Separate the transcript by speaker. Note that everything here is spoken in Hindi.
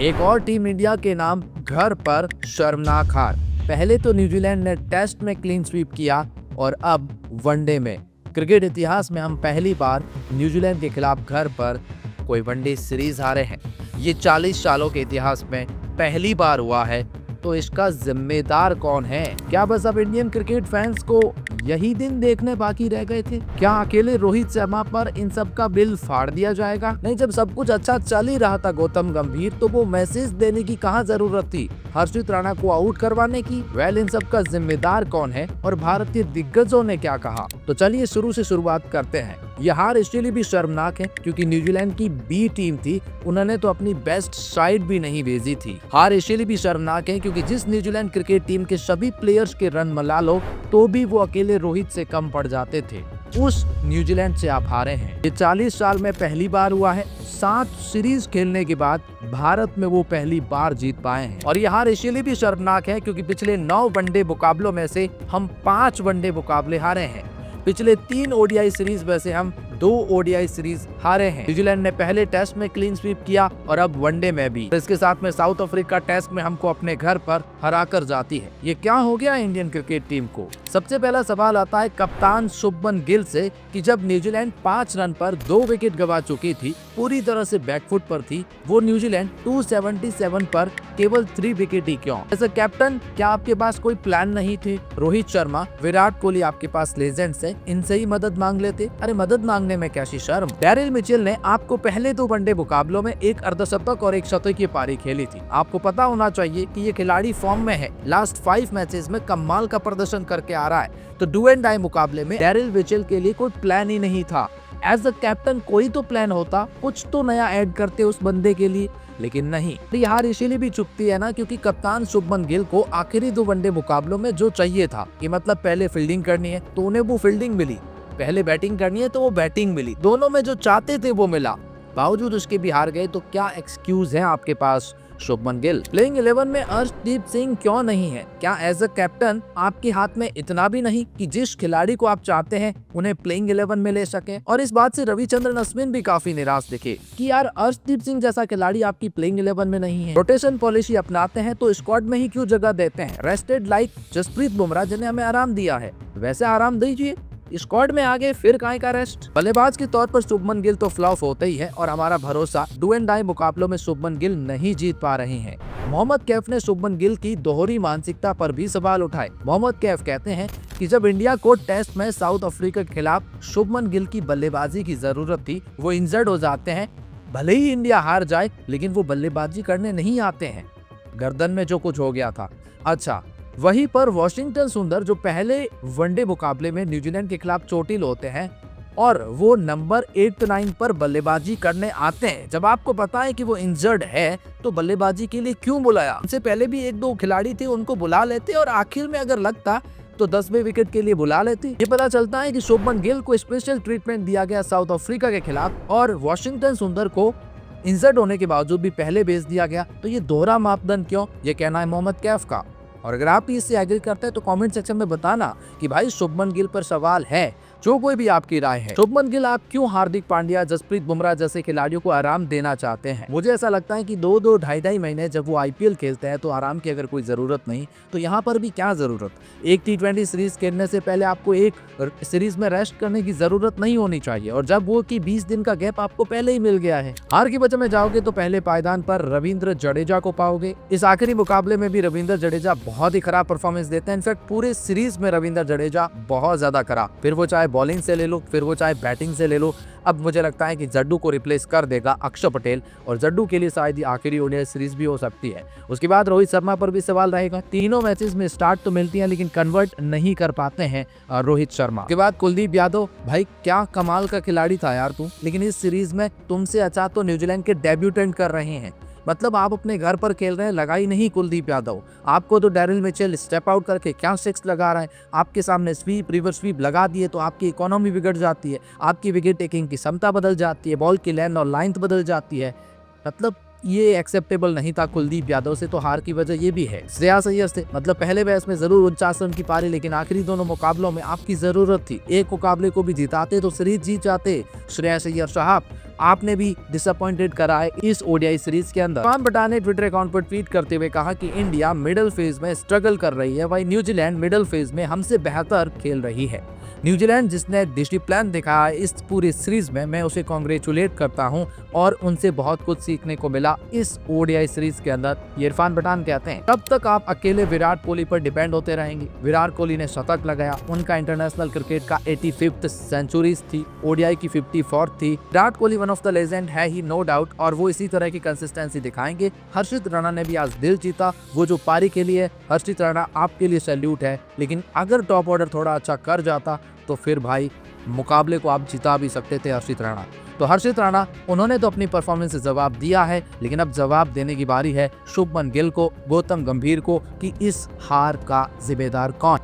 Speaker 1: एक और टीम इंडिया के नाम घर पर शर्मनाक हार। पहले तो न्यूजीलैंड ने टेस्ट में क्लीन स्वीप किया और अब वनडे में। क्रिकेट इतिहास में हम पहली बार न्यूजीलैंड के खिलाफ घर पर कोई वनडे सीरीज हारे हैं। ये 40 सालों के इतिहास में पहली बार हुआ है। तो इसका जिम्मेदार कौन है? क्या बस अब इंडियन क्रिकेट फैंस को यही दिन देखने बाकी रह गए थे? क्या अकेले रोहित शर्मा पर इन सब का बिल फाड़ दिया जाएगा? नहीं, जब सब कुछ अच्छा चल ही रहा था गौतम गंभीर, तो वो मैसेज देने की कहाँ जरूरत थी? हर्षित राणा को आउट करवाने की? वेल, इन सब का जिम्मेदार कौन है और भारतीय दिग्गजों ने क्या कहा? तो चलिए शुरू से शुरुआत करते हैं। यह हार इसलिए भी शर्मनाक है क्योंकि न्यूजीलैंड की बी टीम थी, उन्होंने तो अपनी बेस्ट साइड भी नहीं भेजी थी। हार इसलिए भी शर्मनाक है क्योंकि जिस न्यूजीलैंड क्रिकेट टीम के सभी प्लेयर्स के रन मिला लो तो भी वो अकेले रोहित से कम पड़ जाते थे। उस न्यूजीलैंड से आप हारे हैं। ये 40 साल में पहली बार हुआ है। 7 सीरीज खेलने के बाद भारत में वो पहली बार जीत पाए हैं। और ये हार इसलिए भी शर्मनाक है क्योंकि पिछले 9 वनडे मुकाबलों में से हम 5 वनडे मुकाबले हारे हैं। पिछले 3 ओडीआई सीरीज में से हम 2 ओडीआई सीरीज हारे हैं। न्यूजीलैंड ने पहले टेस्ट में क्लीन स्वीप किया और अब वनडे में भी। इसके साथ में साउथ अफ्रीका टेस्ट में हमको अपने घर पर हराकर जाती है। ये क्या हो गया इंडियन क्रिकेट टीम को? सबसे पहला सवाल आता है कप्तान शुभमन गिल से कि जब न्यूजीलैंड 5 रन पर 2 विकेट गंवा चुकी थी, पूरी तरह से बैकफुट पर थी, वो न्यूजीलैंड 277 पर केवल 3 विकेट ही क्यों? एज अ कैप्टन क्या आपके पास कोई प्लान नहीं थे? रोहित शर्मा, विराट कोहली आपके पास लेजेंड्स है, इनसे ही मदद मांग लेते। अरे मदद मांगने में कैसी शर्म? डैरिल मिचेल ने आपको पहले 2 वनडे मुकाबलों में एक अर्धशतक और एक शतकीय पारी खेली थी। आपको पता होना चाहिए कि ये खिलाड़ी फॉर्म में है, लास्ट 5 मैचेस में कमाल का प्रदर्शन करके आ रहा है। तो डू एंड डाई मुकाबले में डैरिल मिचेल के लिए कोई प्लान ही नहीं था। एज अ कैप्टन कोई तो प्लान होता, कुछ तो नया ऐड करते उस बंदे के लिए, लेकिन नहीं। ये हार इसीलिए भी चुकती है ना क्योंकि कप्तान शुभमन गिल को आखिरी 2 वनडे मुकाबलों में जो चाहिए था कि मतलब पहले फील्डिंग करनी है तो उन्हें वो फील्डिंग मिली, पहले बैटिंग करनी है तो वो बैटिंग मिली, दोनों में जो चाहते थे वो मिला। बावजूद उसके भी हार गए। तो क्या एक्सक्यूज है आपके पास शुभमन गिल? प्लेइंग 11 में अर्शदीप सिंह क्यों नहीं है? क्या एज अ कैप्टन आपके हाथ में इतना भी नहीं कि जिस खिलाड़ी को आप चाहते हैं उन्हें प्लेइंग 11 में ले सके? और इस बात से रविचंद्रन अश्विन भी काफी निराश दिखे कि यार अर्शदीप सिंह जैसा खिलाड़ी आपकी प्लेइंग 11 में नहीं है। रोटेशन पॉलिसी अपनाते हैं तो स्क्वाड में ही क्यों जगह देते हैं? रेस्टेड लाइक जसप्रीत बुमराह जिन्हें हमें आराम दिया है वैसे आराम दीजिए। स्क्वाड में आगे फिर काहे का रेस्ट? बल्लेबाज के तौर पर शुभमन गिल तो फ्लॉप होते ही है और हमारा भरोसा डू एंड डाई मुकाबलों में शुभमन गिल नहीं जीत पा रहे हैं। मोहम्मद कैफ ने शुभमन गिल की दोहरी मानसिकता पर भी सवाल उठाए। मोहम्मद कैफ कहते हैं कि जब इंडिया को टेस्ट में साउथ अफ्रीका के खिलाफ शुभमन गिल की बल्लेबाजी की जरूरत थी, वो इंजर्ड हो जाते हैं। भले ही इंडिया हार जाए लेकिन वो बल्लेबाजी करने नहीं आते हैं। गर्दन में जो कुछ हो गया था। अच्छा, वहीं पर वाशिंगटन सुंदर जो पहले वनडे मुकाबले में न्यूजीलैंड के खिलाफ चोटिल होते हैं और वो नंबर 8-9 पर बल्लेबाजी करने आते हैं, जब आपको पता है कि वो इंजर्ड है तो बल्लेबाजी के लिए क्यों बुलाया? इनसे पहले भी 1-2 खिलाड़ी थे, उनको बुला लेते और आखिर में अगर लगता तो 10वें विकेट के लिए बुला लेते। ये पता चलता है कि शुभमन गिल को स्पेशल ट्रीटमेंट दिया गया साउथ अफ्रीका के खिलाफ और वाशिंगटन सुंदर को इंजर्ड होने के बावजूद भी पहले भेज दिया गया। तो ये दोहरा मापदंड क्यों? ये कहना है मोहम्मद कैफ का। और अगर आप इससे एग्री करते हैं तो कमेंट सेक्शन में बताना कि भाई शुभमन गिल पर सवाल है। जो कोई भी आपकी राय है, शुभमन गिल आप क्यों हार्दिक पांड्या, जसप्रीत बुमराह जैसे खिलाड़ियों को आराम देना चाहते हैं? मुझे ऐसा लगता है कि 2-2, 2.5 महीने जब वो आईपीएल खेलते हैं तो आराम की अगर कोई जरूरत नहीं तो यहाँ पर भी क्या जरूरत? एक T20 सीरीज खेलने से पहले आपको एक सीरीज में रेस्ट करने की जरूरत नहीं होनी चाहिए, और जब वो कि 20 दिन का गैप आपको पहले ही मिल गया है। हार की वजह में जाओगे तो पहले पायदान पर रविंद्र जडेजा को पाओगे। इस आखिरी मुकाबले में भी रविंद्र जडेजा बहुत ही खराब परफॉर्मेंस देते हैं। इनफैक्ट पूरे सीरीज में रविंद्र जडेजा बहुत ज्यादा खराब, फिर वो चाहे बॉलिंग से ले लो, फिर वो चाहे बैटिंग से ले लो। अब मुझे लगता है कि जड्डू को रिप्लेस कर देगा अक्षर पटेल, और जड्डू के लिए शायद आखिरी ओडीआई सीरीज भी हो सकती है। उसके बाद रोहित शर्मा पर भी सवाल रहेगा। तीनों मैचेस में स्टार्ट तो मिलती है लेकिन कन्वर्ट नहीं कर पाते हैं रोहित शर्मा। उसके बाद कुलदीप यादव, भाई क्या कमाल का खिलाड़ी था यार तू, लेकिन इस सीरीज में तुमसे अच्छा तो न्यूजीलैंड के डेब्यूटेंट कर रहे हैं। मतलब आप अपने घर पर खेल रहे हैं, लगा ही नहीं कुलदीप यादव। आपको तो डैरिल मिचेल स्टेप आउट करके क्या 6 लगा रहा है, आपके सामने स्वीप, रिवर्स स्वीप लगा दिए तो आपकी इकोनॉमी बिगड़ जाती है, आपकी विकेट टेकिंग की क्षमता बदल जाती है, बॉल की लेंथ और लाइंथ बदल जाती है। मतलब ये एक्सेप्टेबल नहीं था कुलदीप यादव से। तो हार की वजह ये भी है श्रेयस अय्यर से। मतलब पहले मैच में जरूर 49 रन की पारी, लेकिन आखिरी दोनों मुकाबलों में आपकी जरूरत थी। एक मुकाबले को भी जिताते तो सीरीज जीत जाते श्रेयस अय्यर साहब। आपने भी डिसअपॉइंटेड करा है इस ओडीआई सीरीज के अंदर। इरफान पठान ने ट्विटर अकाउंट पर ट्वीट करते हुए कहा कि इंडिया मिडिल फेज में स्ट्रगल कर रही है, वही न्यूजीलैंड मिडिल फेज में हमसे बेहतर खेल रही है। न्यूजीलैंड जिसने डिसिप्लिन दिखाया इस पूरी सीरीज में, मैं उसे कांग्रेचुलेट करता हूं और उनसे बहुत कुछ सीखने को मिला इस ओडीआई सीरीज के अंदर। ये इरफान पठान कहते हैं, तब तक आप अकेले विराट कोहली पर डिपेंड होते रहेंगे। विराट कोहली ने शतक लगाया, उनका इंटरनेशनल क्रिकेट का 85th सेंचुरीज थी, ओडीआई की 54th थी। Virat Kohli one of the legend है ही, नो डाउट, और वो इसी तरह की कंसिस्टेंसी दिखाएंगे। हर्षित राणा ने भी आज दिल जीता, वो जो पारी के लिए, हर्षित राणा आपके लिए सैल्यूट है। लेकिन अगर टॉप ऑर्डर थोड़ा अच्छा कर जाता तो फिर भाई मुकाबले को आप जिता भी सकते थे हर्षित राणा। तो हर्षित राणा, उन्होंने तो अपनी परफॉर्मेंस से जवाब दिया है, लेकिन अब जवाब देने की बारी है शुभमन गिल को, गौतम गंभीर को, कि इस हार का जिम्मेदार कौन।